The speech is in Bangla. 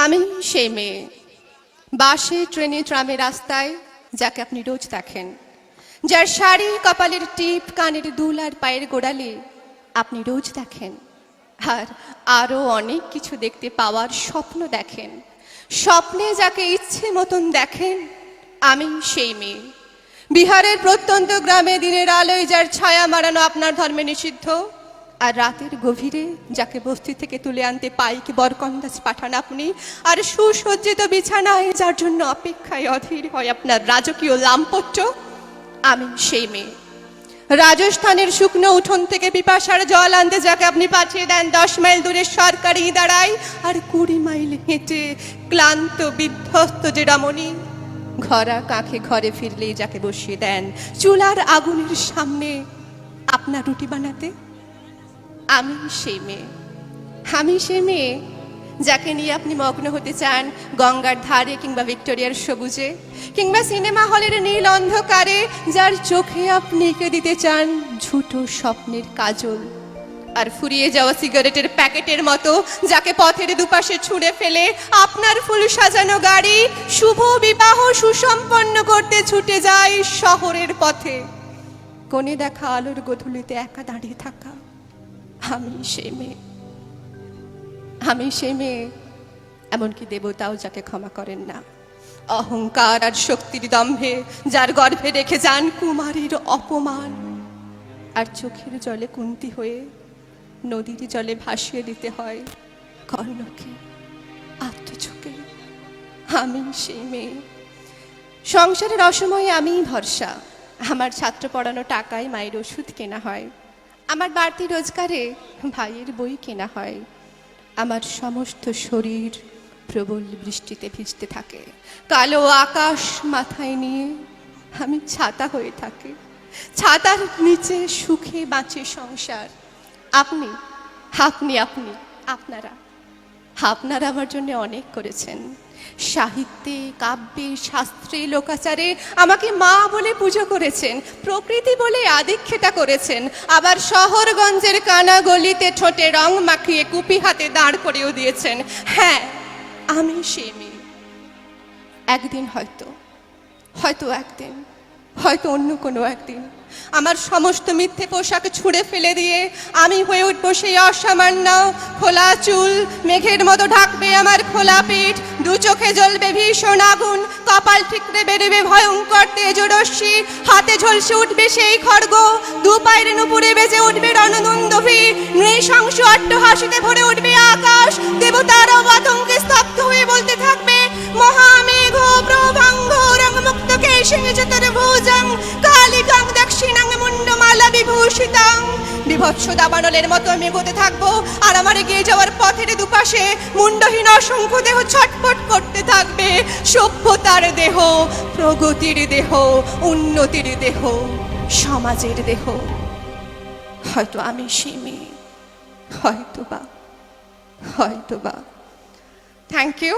আমি সেই মেয়ে, বাসে ট্রেনে ট্রামে রাস্তায় যাকে আপনি রোজ দেখেন, যার শাড়ি, কপালের টিপ, কানের দুল আর পায়ের গোড়ালি আপনি রোজ দেখেন, আর আরও অনেক কিছু দেখতে পাওয়ার স্বপ্ন দেখেন। স্বপ্নে যাকে ইচ্ছে মতন দেখেন, আমি সেই মেয়ে। বিহারের প্রত্যন্ত গ্রামে দিনের আলোয় যার ছায়া মারানো আপনার ধর্মে নিষিদ্ধ, আর রাতের গভীরে যাকে বস্তি থেকে তুলে আনতে পাইক বরকন্দাজ পাঠান আপনি, আর সুসজ্জিত বিছানায় যার জন্য অপেক্ষায় অধীর হয় আপনার রাজকীয় লাম্পট্য, আমি সেই মেয়ে। রাজস্থানের শুকনো উঠোন থেকে পিপাসার জল আনতে যাকে আপনি পাঠিয়ে দেন 10 মাইল দূরে সরকারি ইদারায়, আর 20 মাইল হেঁটে ক্লান্ত বিধ্বস্ত যে রমণী ঘরা কাঁখে ঘরে ফিরলেই যাকে বসিয়ে দেন চুলার আগুনের সামনে আপনার রুটি বানাতে, আমি সেই মেয়ে। আমি সেই মেয়ে যাকে নিয়ে আপনি মগ্ন হতে চান গঙ্গার ধারে কিংবা ভিক্টোরিয়ার সবুজে, কিংবা সিনেমা হলের নীল অন্ধকারে, যার চোখে আপনি এঁকে দিতে চান ঝুটো স্বপ্নের কাজল, আর ফুরিয়ে যাওয়া সিগারেটের প্যাকেটের মতো যাকে পথের দুপাশে ছুঁড়ে ফেলে আপনার ফুল সাজানো গাড়ি শুভ বিবাহ সুসম্পন্ন করতে ছুটে যায় শহরের পথে। কোণে দেখা আলোর গধূলিতে একা দাঁড়িয়ে থাকা, আমি সেই মেয়ে। আমি সেই মেয়ে, এমনকি দেবতাও যাকে ক্ষমা করেন না। অহংকার আর শক্তির দম্ভে যার গর্ভে রেখে যান কুমারীর অপমান, আর চোখের জলে কুন্তি হয়ে নদীর জলে ভাসিয়ে দিতে হয় কর্ণকে আত্মচোখে, আমি সেই মেয়ে। সংসারের অসময়ে আমিই ভরসা, আমার ছাত্র পড়ানো টাকায় মায়ের ওষুধ কেনা হয়, আমার বাড়তি রোজগারে ভাইয়ের বই কেনা হয়, আমার সমস্ত শরীর প্রবল বৃষ্টিতে ভিজতে থাকে, কালো আকাশ মাথায় নিয়ে আমি ছাতা হয়ে থাকি, ছাতার নিচে সুখে বাঁচে সংসার। আপনি আপনি আপনি আপনারা আপনারা আমার জন্য অনেক করেছেন। সাহিত্যে, কাব্যে, শাস্ত্রে, লোকাচারে আমাকে মা বলে পুজো করেছেন, প্রকৃতি বলে আদিক্ষেতা করেছেন, আবার শহরগঞ্জের কানা গলিতে ঠোঁটে রং মাখিয়ে কুপি হাতে দাঁড় করেও দিয়েছেন। হ্যাঁ, আমি সেই মেয়ে। একদিন হয়তো একদিন, হয়তো অন্য কোনো একদিন আমার সমস্ত মিথ্যে পোশাক ছুঁড়ে ফেলে দিয়ে আমি হয়ে উঠবো সেই অসামান্য। খোলা চুল মেঘের মতো ঢাকবে আমার খোলা পিঠ, দু চোখে জ্বলবে ভীষণ আগুন, কপাল ঠিকরে বেরোবে ভয়ঙ্কর তেজরশ্মি, হাতে ঝলসে উঠবে সেই খড়গ, দু পায়ের নুপুরে বেজে উঠবে রণদুন্দুভি, নৃশংস অট্টহাসিতে ভরে উঠবে আকাশ, দেবতারাও আতঙ্কে স্তব্ধ হয়ে বলতে থাকবে মহামেঘ প্রভঙ্গ রংমুক্ত কেশিং চতুর্ভুজং কালিকাং দক্ষিণাং মুন্ডমালা বিভূষিতাং। বিভৎস দাবানলের মতো আমি এগোতে থাকবো, আর আমার এগিয়ে যাওয়ার পথের দুপাশে মুন্ডহীন অসংখ্য দেহ ছটফট করতে থাকবে। সভ্যতার দেহ, প্রগতির দেহ, উন্নতির দেহ, সমাজের দেহ। হয়তো আমি সেই মেয়ে, হয়তোবা। Thank you.